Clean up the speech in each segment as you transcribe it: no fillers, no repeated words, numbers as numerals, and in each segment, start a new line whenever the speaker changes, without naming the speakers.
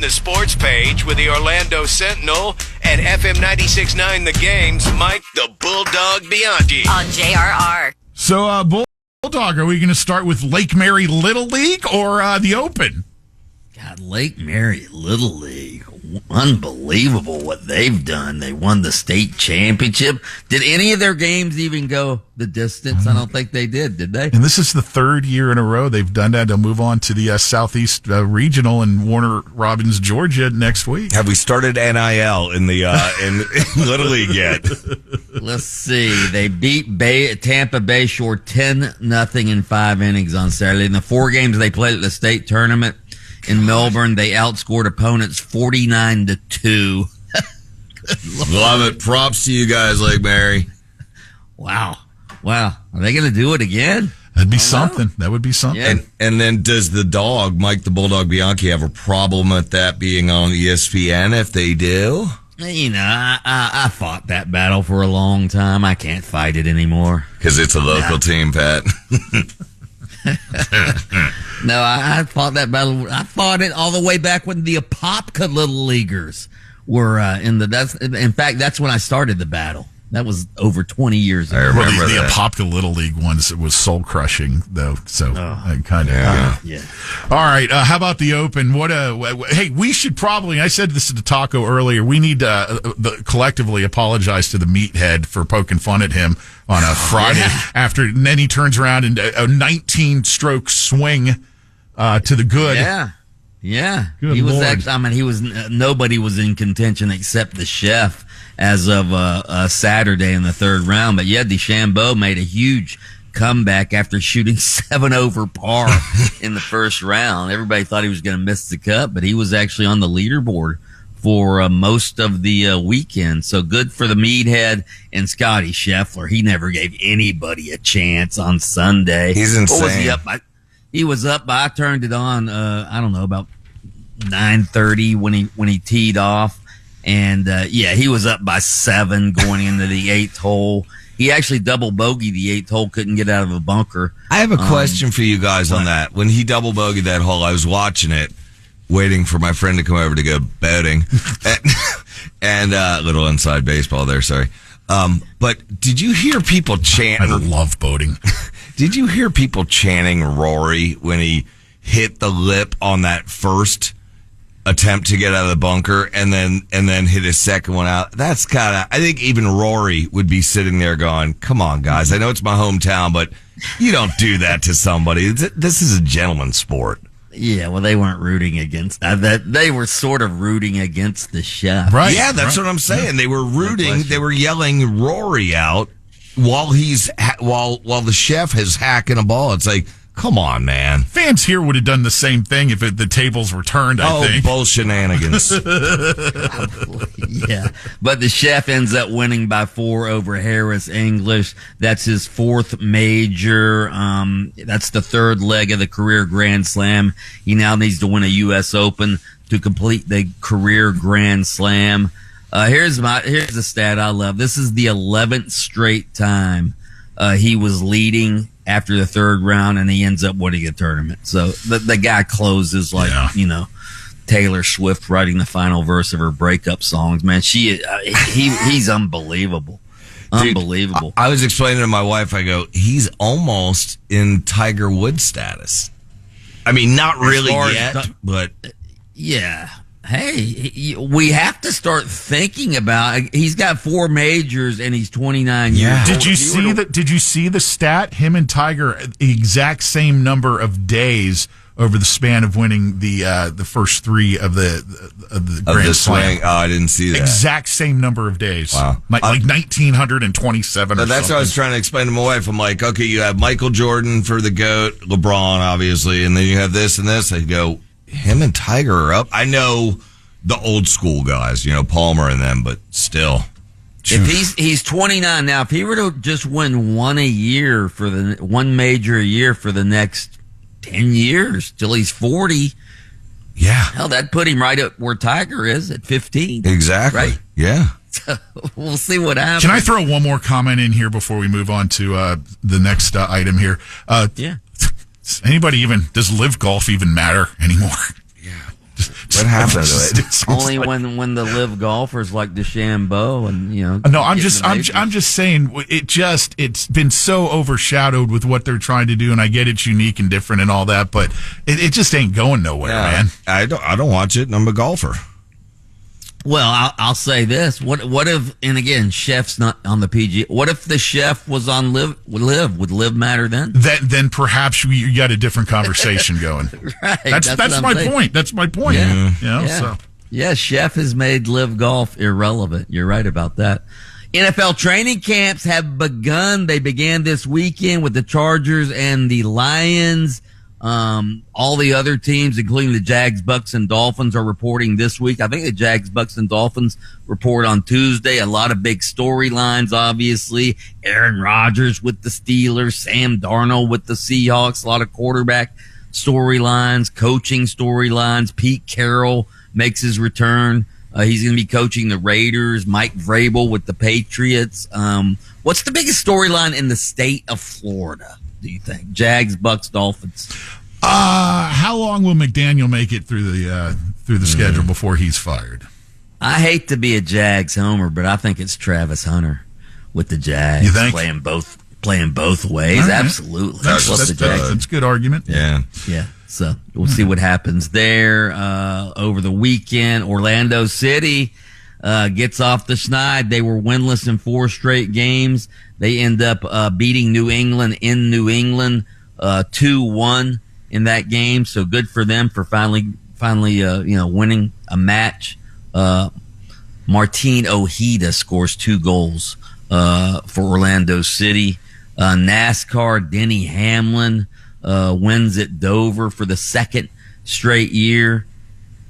The sports page with the Orlando Sentinel and FM 96.9 The Game's Mike the Bulldog Bianchi.
On JRR.
So, Bulldog, are we going to start with Lake Mary Little League or the Open?
God, Lake Mary Little League. Unbelievable what they've done. They won the state championship. Did any of their games even go the distance? I don't think they did they?
And this is the third year in a row they've done that. They'll move on to the Southeast Regional in Warner Robins, Georgia next week.
Have we started NIL in the in Little League yet?
Let's see. They beat Tampa Bay Shore 10-0 in 5 innings on Saturday. In the 4 games they played at the state tournament in Melbourne, they outscored opponents 49-2.
Love it. Props to you guys, Lake Mary.
Wow. Are they going to do it again?
That'd be something. Know. That would be something.
Yeah.
And then does the dog, Mike the Bulldog Bianchi, have a problem with that being on ESPN if they do?
You know, I fought that battle for a long time. I can't fight it anymore.
Because it's a local team, Pat.
No, I fought that battle. I fought it all the way back when the Apopka Little Leaguers were in fact, that's when I started the battle. That was over 20 years ago.
I remember
the
that.
Apopka Little League ones, it was soul crushing though. So kind of.
Yeah.
All right. How about the Open? Hey, we should probably. I said this to Taco earlier. We need to collectively apologize to the meathead for poking fun at him on a Friday after, and then he turns around and a 19-stroke swing to the good.
Yeah.
Good
he was
Lord.
nobody was in contention except the chef as of Saturday in the 3rd round. But yeah, DeChambeau made a huge comeback after shooting 7 over par in the 1st round. Everybody thought he was going to miss the cut, but he was actually on the leaderboard for most of the weekend. So good for the meathead and Scotty Scheffler. He never gave anybody a chance on Sunday.
He's insane.
What was he up by? He was up by, I turned it on, I don't know, about 9:30 when he teed off. And, he was up by 7 going into the 8th hole. He actually double bogeyed the 8th hole, couldn't get out of a bunker.
I have a question for you guys on that. When he double bogeyed that hole, I was watching it, waiting for my friend to come over to go boating. and little inside baseball there, sorry. But did you hear people chanting?
I love boating.
Did you hear people chanting Rory when he hit the lip on that first attempt to get out of the bunker and then hit his second one out? That's kind of, I think even Rory would be sitting there going, come on, guys. I know it's my hometown, but you don't do that to somebody. This is a gentleman's sport.
Yeah, well, they weren't rooting against that. They were sort of rooting against the chef.
Right.
Yeah, that's what I'm saying. Yeah. They were rooting. They were yelling Rory out while while the chef is hacking a ball. It's like, come on, man.
Fans here would have done the same thing if the tables were turned, I think.
Bull shenanigans.
Yeah. But the chef ends up winning by 4 over Harris English. That's his 4th major. That's the 3rd leg of the career Grand Slam. He now needs to win a U.S. Open to complete the career Grand Slam. Here's the stat I love. This is the 11th straight time he was leading after the 3rd round, and he ends up winning a tournament. So the guy closes like, Taylor Swift writing the final verse of her breakup songs. Man, he's unbelievable. Unbelievable.
I was explaining to my wife, I go, he's almost in Tiger Woods status. I mean, not really yet, but...
Yeah. Hey, we have to start thinking about. He's got 4 majors and he's 29 years old.
Did you see the stat? Him and Tiger, the exact same number of days over the span of winning the first 3 of the Grand Slam.
Oh, I didn't see that.
Exact same number of days.
Wow.
Like 1927 or
that's
something.
what I was trying to explain to my wife. I'm like, okay, you have Michael Jordan for the GOAT, LeBron, obviously, and then you have this and this. I go, him and Tiger are up. I know the old school guys, Palmer and them, but still.
If he's 29 now, if he were to just win one major a year for the next 10 years till he's 40, hell, that'd put him right up where Tiger is at 15.
Exactly.
Right?
Yeah.
So we'll see what happens.
Can I throw one more comment in here before we move on to the next item here? Yeah. Does live golf even matter anymore? Yeah.
What happened to it?
Only when the live golfers like DeChambeau and
No, I'm just saying it's been so overshadowed with what they're trying to do, and I get it's unique and different and all that, but it just ain't going nowhere, man.
I don't watch it, and I'm a golfer.
Well, I'll say this: what if? And again, Chef's not on the PG. What if the Chef was on Live? Would Live matter then?
Then perhaps you got a different conversation going.
Right.
That's my point. That's my point.
Yeah. Yeah, Chef has made Live Golf irrelevant. You're right about that. NFL training camps have begun. They began this weekend with the Chargers and the Lions. All the other teams, including the Jags, Bucks, and Dolphins, are reporting this week. I think the Jags, Bucks, and Dolphins report on Tuesday. A lot of big storylines, obviously. Aaron Rodgers with the Steelers, Sam Darnold with the Seahawks, a lot of quarterback storylines, coaching storylines. Pete Carroll makes his return. He's going to be coaching the Raiders. Mike Vrabel with the Patriots. What's the biggest storyline in the state of Florida, do you think? Jags, Bucks, Dolphins.
How long will McDaniel make it through the schedule before he's fired?
I hate to be a Jags homer, but I think it's Travis Hunter with the Jags.
You think?
Playing both ways. Right. Absolutely.
That's a good argument.
Yeah.
So we'll see what happens there. Over the weekend, Orlando City gets off the schneid. They were winless in 4 straight games. They end up beating New England in New England 2-1 in that game. So good for them for finally winning a match. Martin Ojeda scores 2 goals for Orlando City. NASCAR, Denny Hamlin wins at Dover for the 2nd straight year.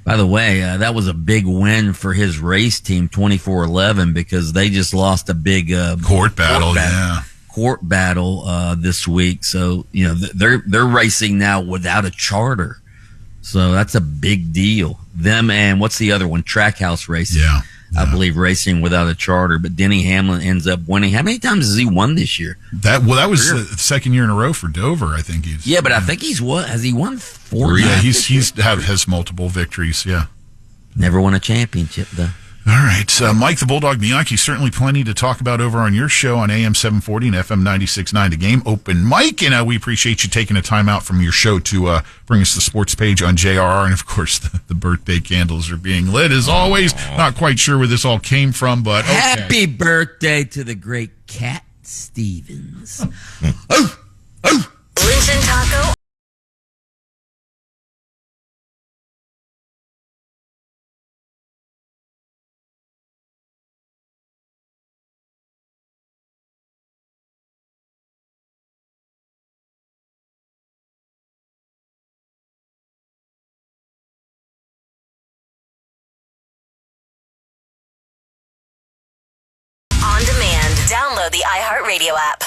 By the way, that was a big win for his race team, 24-11, because they just lost a big
court battle
this week. So they're racing now without a charter. So that's a big deal. Them and what's the other one? Trackhouse Racing.
Yeah.
I believe racing without a charter, but Denny Hamlin ends up winning. How many times has he won this year?
That was the 2nd year in a row for Dover. I think he's.
Yeah, but I think he's what? Has he won 4?
Yeah, has multiple victories. Yeah,
never won a championship though.
All right, Mike the Bulldog Bianchi, certainly plenty to talk about over on your show on AM 740 and FM 96.9 The Game. Open mic, and we appreciate you taking a time out from your show to bring us the sports page on JRR. And, of course, the birthday candles are being lit, as always. Not quite sure where this all came from, but okay.
Happy birthday to the great Cat Stevens. Oh!
Listen, Taco. On demand. Download the iHeartRadio app.